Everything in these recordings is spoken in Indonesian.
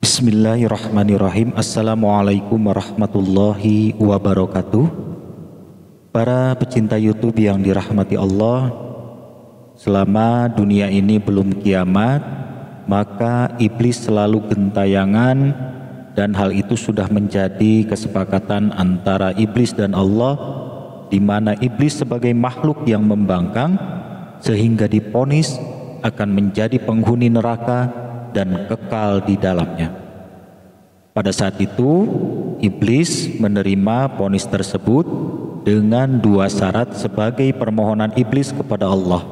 Bismillahirrahmanirrahim. Assalamualaikum warahmatullahi wabarakatuh. Para pecinta YouTube yang dirahmati Allah, selama dunia ini belum kiamat, maka iblis selalu gentayangan, dan hal itu sudah menjadi kesepakatan antara iblis dan Allah, di mana iblis sebagai makhluk yang membangkang sehingga diponis akan menjadi penghuni neraka dan kekal di dalamnya. Pada saat itu, iblis menerima vonis tersebut dengan dua syarat sebagai permohonan iblis kepada Allah.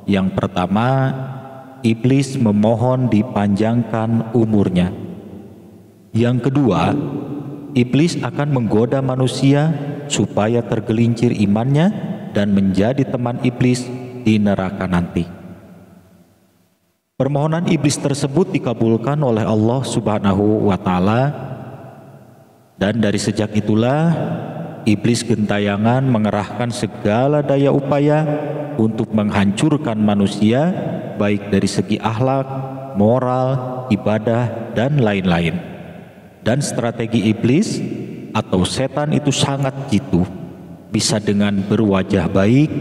Yang pertama, iblis memohon dipanjangkan umurnya. Yang kedua, iblis akan menggoda manusia supaya tergelincir imannya dan menjadi teman iblis di neraka nanti. Permohonan iblis tersebut dikabulkan oleh Allah Subhanahu wa Ta'ala, dan dari sejak itulah iblis gentayangan mengerahkan segala daya upaya untuk menghancurkan manusia, baik dari segi akhlak, moral, ibadah, dan lain-lain. Dan strategi iblis atau setan itu sangat jitu, bisa dengan berwajah baik,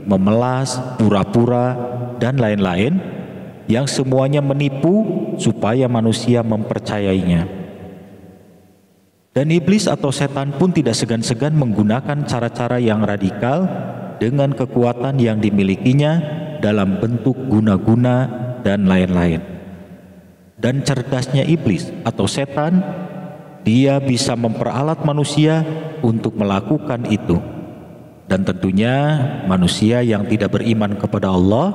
memelas, pura-pura, dan lain-lain, yang semuanya menipu supaya manusia mempercayainya. Dan iblis atau setan pun tidak segan-segan menggunakan cara-cara yang radikal dengan kekuatan yang dimilikinya dalam bentuk guna-guna dan lain-lain. Dan cerdasnya iblis atau setan, dia bisa memperalat manusia untuk melakukan itu. Dan tentunya manusia yang tidak beriman kepada Allah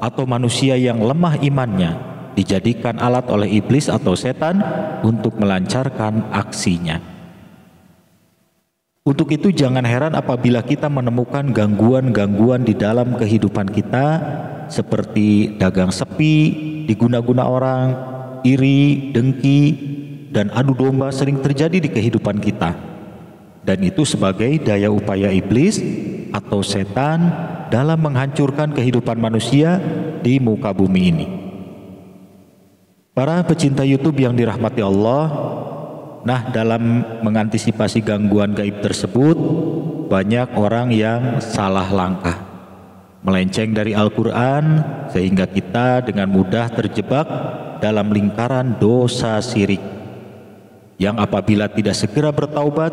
atau manusia yang lemah imannya dijadikan alat oleh iblis atau setan untuk melancarkan aksinya. Untuk itu jangan heran apabila kita menemukan gangguan-gangguan di dalam kehidupan kita, seperti dagang sepi, diguna-guna orang, iri, dengki, dan adu domba sering terjadi di kehidupan kita. Dan itu sebagai daya upaya iblis atau setan dalam menghancurkan kehidupan manusia di muka bumi ini. Para pecinta YouTube yang dirahmati Allah, nah dalam mengantisipasi gangguan gaib tersebut, banyak orang yang salah langkah, melenceng dari Al-Quran, sehingga kita dengan mudah terjebak dalam lingkaran dosa syirik, yang apabila tidak segera bertaubat,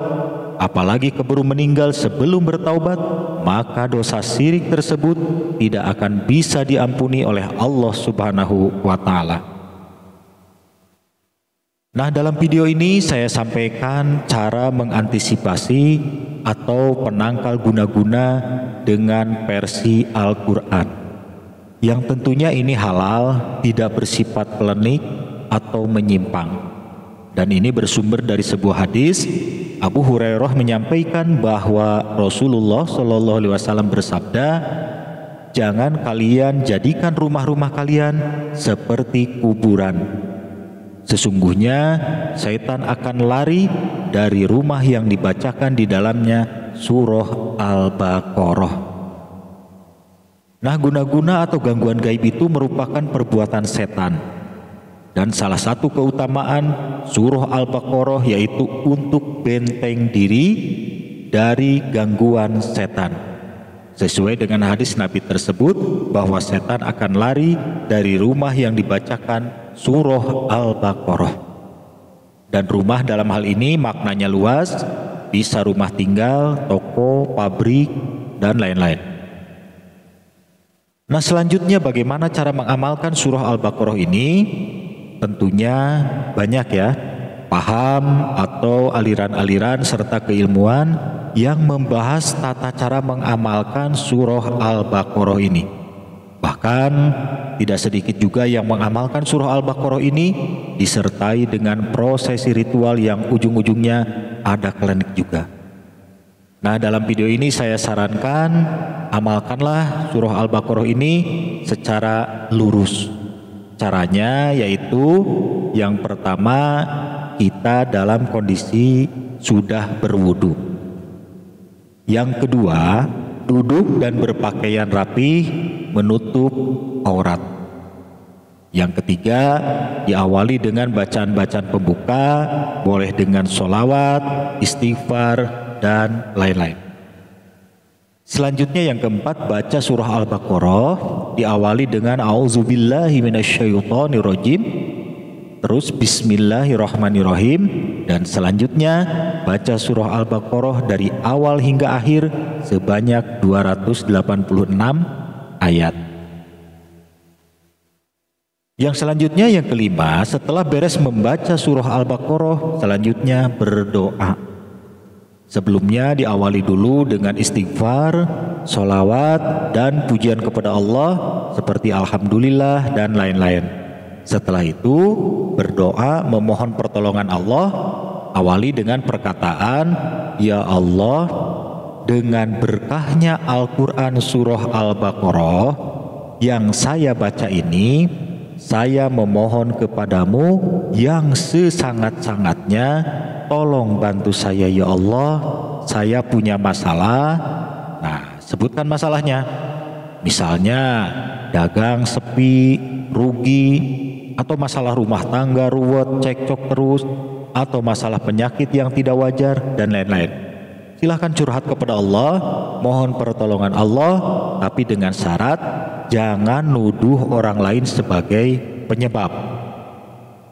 apalagi keburu meninggal sebelum bertaubat, maka dosa syirik tersebut tidak akan bisa diampuni oleh Allah Subhanahu wa Ta'ala. Nah, dalam video ini saya sampaikan cara mengantisipasi atau penangkal guna-guna dengan versi Al-Quran, yang tentunya ini halal, tidak bersifat klinik atau menyimpang. Dan ini bersumber dari sebuah hadis. Abu Hurairah menyampaikan bahwa Rasulullah SAW bersabda, "Jangan kalian jadikan rumah-rumah kalian seperti kuburan. Sesungguhnya syaitan akan lari dari rumah yang dibacakan di dalamnya surah Al-Baqarah." Nah, guna-guna atau gangguan gaib itu merupakan perbuatan setan. Dan salah satu keutamaan surah Al-Baqarah yaitu untuk benteng diri dari gangguan setan. Sesuai dengan hadis Nabi tersebut bahwa setan akan lari dari rumah yang dibacakan surah Al-Baqarah. Dan rumah dalam hal ini maknanya luas, bisa rumah tinggal, toko, pabrik, dan lain-lain. Nah, selanjutnya bagaimana cara mengamalkan surah Al-Baqarah ini? Tentunya banyak ya, paham atau aliran-aliran serta keilmuan yang membahas tata cara mengamalkan surah Al-Baqarah ini. Bahkan tidak sedikit juga yang mengamalkan surah Al-Baqarah ini disertai dengan prosesi ritual yang ujung-ujungnya ada klinik juga. Nah, dalam video ini saya sarankan amalkanlah surah Al-Baqarah ini secara lurus. Caranya yaitu yang pertama, kita dalam kondisi sudah berwudu. Yang kedua, duduk dan berpakaian rapi menutup aurat. Yang ketiga, diawali dengan bacaan-bacaan pembuka, boleh dengan sholawat, istighfar, dan lain-lain. Selanjutnya yang keempat, baca surah Al-Baqarah, diawali dengan A'udzubillahi minasyaitonirrajim, terus Bismillahirrahmanirrahim, dan selanjutnya baca surah Al-Baqarah dari awal hingga akhir sebanyak 286 ayat. Yang selanjutnya yang kelima, setelah beres membaca surah Al-Baqarah, selanjutnya berdoa. Sebelumnya diawali dulu dengan istighfar, sholawat, dan pujian kepada Allah seperti Alhamdulillah dan lain-lain. Setelah itu berdoa memohon pertolongan Allah, awali dengan perkataan, Ya Allah, dengan berkahnya Al-Quran surah Al-Baqarah yang saya baca ini, saya memohon kepadamu yang sesangat-sangatnya, tolong bantu saya ya Allah, saya punya masalah. Nah, sebutkan masalahnya. Misalnya dagang sepi, rugi, atau masalah rumah tangga ruwet, cekcok terus, atau masalah penyakit yang tidak wajar, dan lain-lain. Silahkan curhat kepada Allah, mohon pertolongan Allah, tapi dengan syarat jangan nuduh orang lain sebagai penyebab.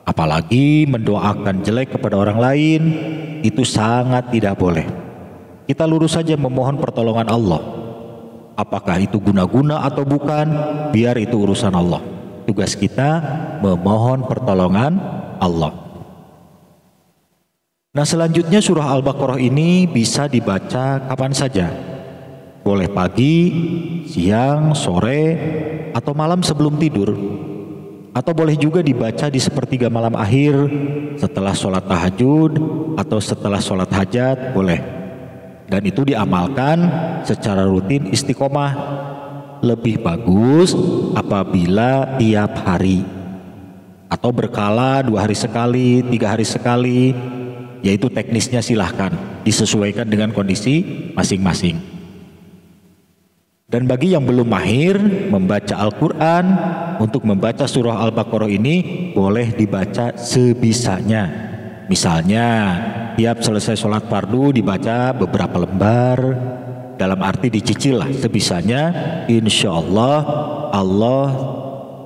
Apalagi mendoakan jelek kepada orang lain, itu sangat tidak boleh. Kita lurus saja memohon pertolongan Allah. Apakah itu guna-guna atau bukan, biar itu urusan Allah. Tugas kita memohon pertolongan Allah. Nah, selanjutnya surah Al-Baqarah ini bisa dibaca kapan saja. Boleh pagi, siang, sore, atau malam sebelum tidur. Atau boleh juga dibaca di sepertiga malam akhir, setelah sholat tahajud, atau setelah sholat hajat, boleh. Dan itu diamalkan secara rutin istiqomah. Lebih bagus apabila tiap hari. Atau berkala 2 hari sekali, 3 hari sekali, yaitu teknisnya silahkan disesuaikan dengan kondisi masing-masing. Dan bagi yang belum mahir membaca Al-Quran, untuk membaca surah Al-Baqarah ini boleh dibaca sebisanya. Misalnya tiap selesai sholat fardu dibaca beberapa lembar, dalam arti dicicil lah sebisanya. Insya Allah Allah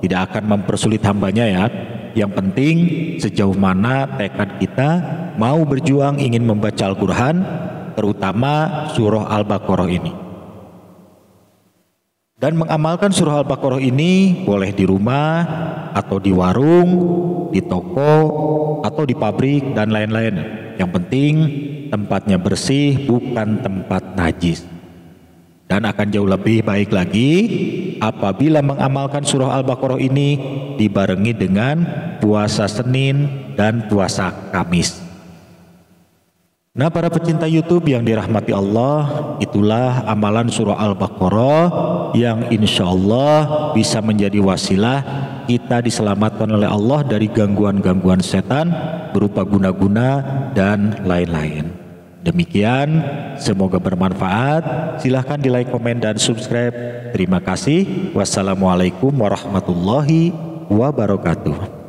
tidak akan mempersulit hambanya ya. Yang penting sejauh mana tekad kita mau berjuang ingin membaca Al-Quran, terutama surah Al-Baqarah ini. Dan mengamalkan surah Al-Baqarah ini boleh di rumah, atau di warung, di toko, atau di pabrik, dan lain-lain. Yang penting tempatnya bersih, bukan tempat najis. Dan akan jauh lebih baik lagi apabila mengamalkan surah Al-Baqarah ini dibarengi dengan puasa Senin dan puasa Kamis. Nah, para pecinta YouTube yang dirahmati Allah, itulah amalan surah Al-Baqarah yang insya Allah bisa menjadi wasilah kita diselamatkan oleh Allah dari gangguan-gangguan setan berupa guna-guna dan lain-lain. Demikian, semoga bermanfaat. Silahkan di like, komen, dan subscribe. Terima kasih. Wassalamualaikum warahmatullahi wabarakatuh.